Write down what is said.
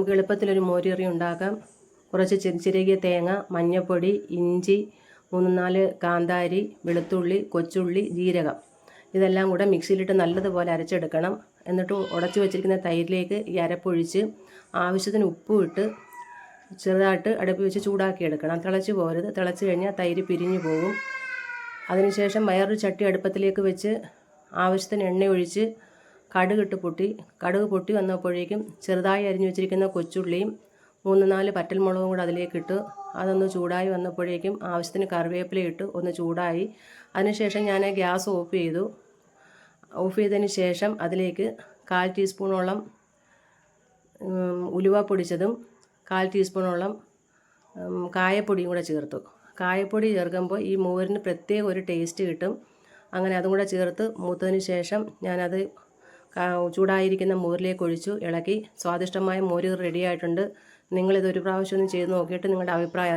നമുക്ക് എളുപ്പത്തിലൊരു മോരുകറി ഉണ്ടാക്കാം. കുറച്ച് ചിരകിയ തേങ്ങ, മഞ്ഞൾപ്പൊടി, ഇഞ്ചി, 3-4 കാന്താരി, വെളുത്തുള്ളി, കൊച്ചുള്ളി, ജീരകം ഇതെല്ലാം കൂടെ മിക്സിയിലിട്ട് നല്ലതുപോലെ അരച്ചെടുക്കണം. എന്നിട്ട് ഉടച്ചു വെച്ചിരിക്കുന്ന തൈരിലേക്ക് ഈ അരപ്പൊഴിച്ച് ആവശ്യത്തിന് ഉപ്പും ഇട്ട് ചെറുതായിട്ട് അടുപ്പിൽ വെച്ച് ചൂടാക്കിയെടുക്കണം. തിളച്ച് പോകരുത്. തിളച്ച് കഴിഞ്ഞാൽ തൈര് പിരിഞ്ഞു പോകും. അതിനുശേഷം വേറൊരു ചട്ടി അടുപ്പത്തിലേക്ക് വെച്ച് ആവശ്യത്തിന് എണ്ണ ഒഴിച്ച് കടുക് പൊട്ടി വന്നപ്പോഴേക്കും ചെറുതായി അരിഞ്ഞു വെച്ചിരിക്കുന്ന കൊച്ചുള്ളിയും 3-4 പറ്റൽമുളകും കൂടെ അതിലേക്കിട്ട് അതൊന്ന് ചൂടായി വന്നപ്പോഴേക്കും ആവശ്യത്തിന് കറിവേപ്പില ഇട്ട് ഒന്ന് ചൂടായി. അതിനുശേഷം ഞാൻ ഗ്യാസ് ഓഫ് ചെയ്തതിന് ശേഷം അതിലേക്ക് 1/4 ടീസ്പൂണോളം ഉലുവ പൊടിച്ചതും 1/4 ടീസ്പൂണോളം കായപ്പൊടിയും കൂടെ ചേർത്തു. കായപ്പൊടി ചേർക്കുമ്പോൾ ഈ മോരിന് പ്രത്യേക ഒരു ടേസ്റ്റ് കിട്ടും. അങ്ങനെ അതും കൂടെ ചേർത്ത് മൂത്തതിന് ശേഷം ഞാനത് ചൂടായിരിക്കുന്ന മോരിലേക്ക് ഒഴിച്ചു ഇളക്കി. സ്വാദിഷ്ടമായ മോര് റെഡി ആയിട്ടുണ്ട്. നിങ്ങളിതൊരു പ്രാവശ്യം ഒന്ന് ചെയ്ത് നോക്കിയിട്ട് നിങ്ങളുടെ അഭിപ്രായം